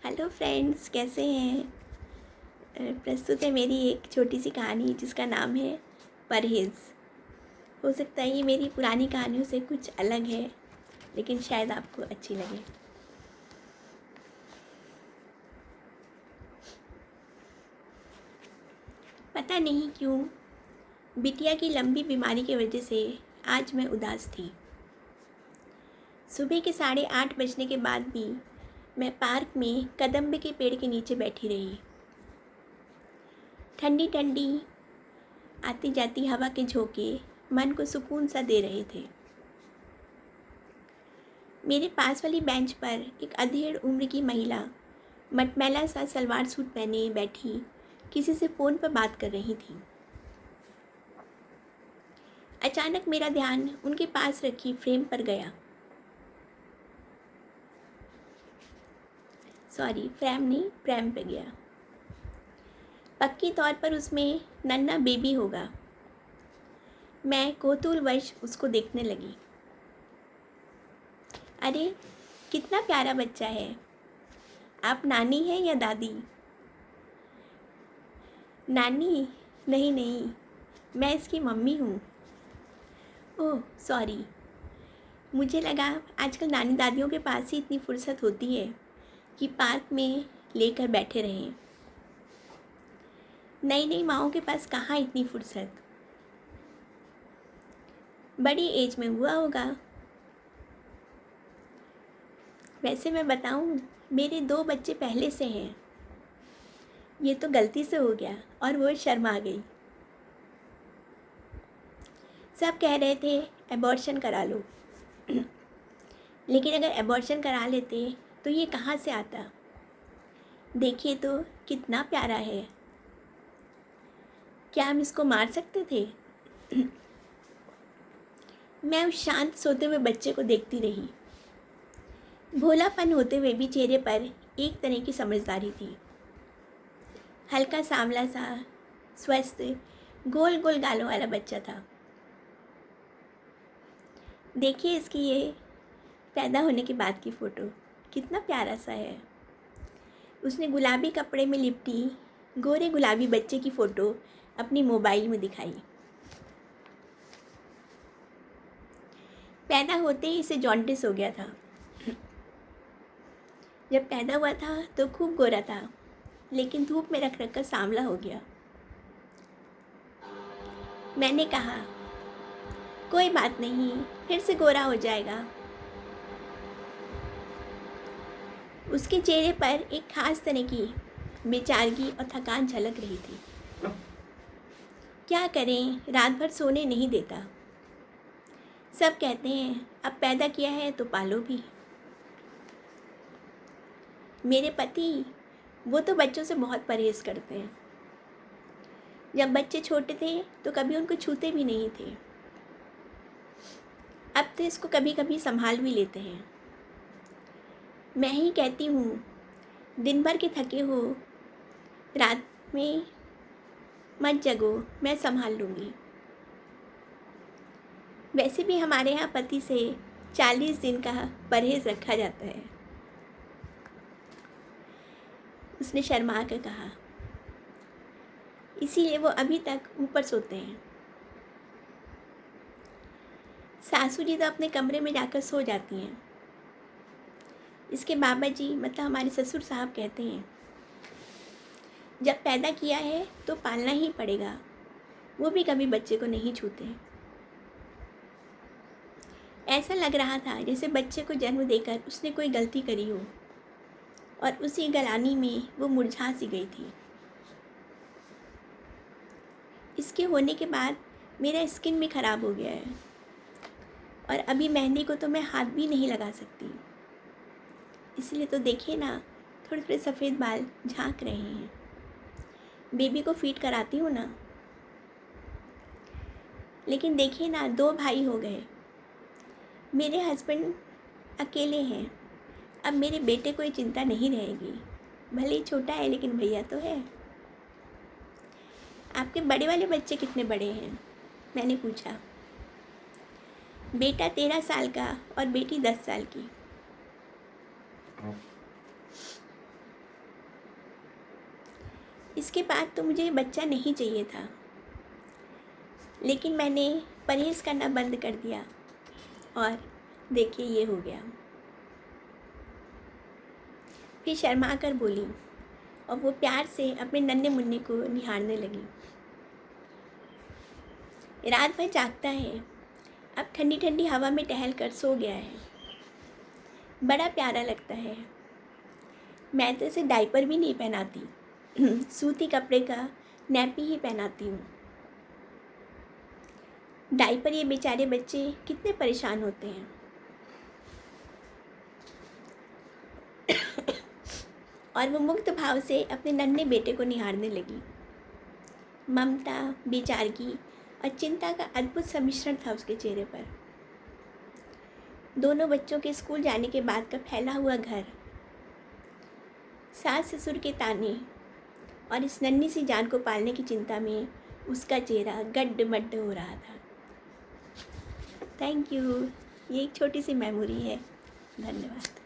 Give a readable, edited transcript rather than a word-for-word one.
Hello friends, कैसे हैं। प्रस्तुत है मेरी एक छोटी सी कहानी जिसका नाम है परहेज़। हो सकता है ये मेरी पुरानी कहानियों से कुछ अलग है, लेकिन शायद आपको अच्छी लगे। पता नहीं क्यों बिटिया की लंबी बीमारी की वजह से आज मैं उदास थी। सुबह के 8:30 बजने के बाद भी मैं पार्क में कदम्ब के पेड़ के नीचे बैठी रही। ठंडी ठंडी आती जाती हवा के झोंके मन को सुकून सा दे रहे थे। मेरे पास वाली बेंच पर एक अधेड़ उम्र की महिला मटमैला सा सलवार सूट पहने बैठी किसी से फ़ोन पर बात कर रही थी। अचानक मेरा ध्यान उनके पास रखी फ्रेम पर गया। फ्रेम नहीं, प्रेम पे गया। पक्की तौर पर उसमें नन्हा बेबी होगा। मैं कौतूहलवश उसको देखने लगी। अरे, कितना प्यारा बच्चा है। आप नानी हैं या दादी? नानी? नहीं नहीं, मैं इसकी मम्मी हूँ। ओह सॉरी, मुझे लगा आजकल नानी दादियों के पास ही इतनी फुर्सत होती है कि पार्क में लेकर बैठे रहें। नई नई माँओं के पास कहाँ इतनी फुर्सत। बड़ी एज में हुआ होगा। वैसे मैं बताऊँ, मेरे 2 बच्चे पहले से हैं। ये तो गलती से हो गया और वो शर्मा गई। सब कह रहे थे एबॉर्शन करा लो, लेकिन अगर एबॉर्शन करा लेते तो ये कहाँ से आता। देखिए तो कितना प्यारा है। क्या हम इसको मार सकते थे? मैं उस शांत सोते हुए बच्चे को देखती रही। भोलापन होते हुए भी चेहरे पर एक तरह की समझदारी थी। हल्का सांवला सा, स्वस्थ, गोल गोल गालों वाला बच्चा था। देखिए इसकी ये पैदा होने के बाद की फ़ोटो, कितना प्यारा सा है। उसने गुलाबी कपड़े में लिपटी गोरे गुलाबी बच्चे की फ़ोटो अपनी मोबाइल में दिखाई। पैदा होते ही इसे जॉन्डिस हो गया था। जब पैदा हुआ था तो खूब गोरा था, लेकिन धूप में रख कर सांवला हो गया। मैंने कहा, कोई बात नहीं, फिर से गोरा हो जाएगा। उसके चेहरे पर एक खास तरह की बेचारगी और थकान झलक रही थी। क्या करें, रात भर सोने नहीं देता। सब कहते हैं अब पैदा किया है तो पालो भी। मेरे पति, वो तो बच्चों से बहुत परहेज़ करते हैं। जब बच्चे छोटे थे तो कभी उनको छूते भी नहीं थे। अब तो इसको कभी कभी संभाल भी लेते हैं। मैं ही कहती हूँ, दिन भर के थके हो, रात में मत जगो, मैं संभाल लूँगी। वैसे भी हमारे यहाँ पति से 40 दिन का परहेज़ रखा जाता है। उसने शर्मा कर कहा। इसीलिए वो अभी तक ऊपर सोते हैं। सासू जी तो अपने कमरे में जाकर सो जाती हैं। इसके बाबा जी, मतलब हमारे ससुर साहब, कहते हैं जब पैदा किया है तो पालना ही पड़ेगा। वो भी कभी बच्चे को नहीं छूते। ऐसा लग रहा था जैसे बच्चे को जन्म देकर उसने कोई गलती करी हो और उसी गलानी में वो मुरझा सी गई थी। इसके होने के बाद मेरा स्किन भी ख़राब हो गया है और अभी मेहंदी को तो मैं हाथ भी नहीं लगा सकती। इसलिए तो देखिए ना, थोड़े थोड़े सफ़ेद बाल झांक रहे हैं। बेबी को फीड कराती हूँ ना। लेकिन देखिए ना, 2 भाई हो गए। मेरे हस्बैंड अकेले हैं। अब मेरे बेटे को ये चिंता नहीं रहेगी। भले ही छोटा है, लेकिन भैया तो है। आपके बड़े वाले बच्चे कितने बड़े हैं? मैंने पूछा। बेटा 13 साल का और बेटी 10 साल की। इसके बाद तो मुझे बच्चा नहीं चाहिए था, लेकिन मैंने परहेज़ करना बंद कर दिया और देखिए ये हो गया। फिर शर्मा कर बोली और वो प्यार से अपने नन्हे मुन्ने को निहारने लगी। रात भर जागता है, अब ठंडी ठंडी हवा में टहल कर सो गया है। बड़ा प्यारा लगता है। मैं तो इसे डायपर भी नहीं पहनाती, सूती कपड़े का नैपी ही पहनाती हूँ। डायपर ये बेचारे बच्चे कितने परेशान होते हैं। और वो मुक्त भाव से अपने नन्हे बेटे को निहारने लगी। ममता, बेचारगी और चिंता का अद्भुत सम्मिश्रण था उसके चेहरे पर। दोनों बच्चों के स्कूल जाने के बाद का फैला हुआ घर, सास ससुर के ताने और इस नन्ही सी जान को पालने की चिंता में उसका चेहरा गड्ढ-मड्ढ हो रहा था। Thank you. ये एक छोटी सी मेमोरी है। धन्यवाद।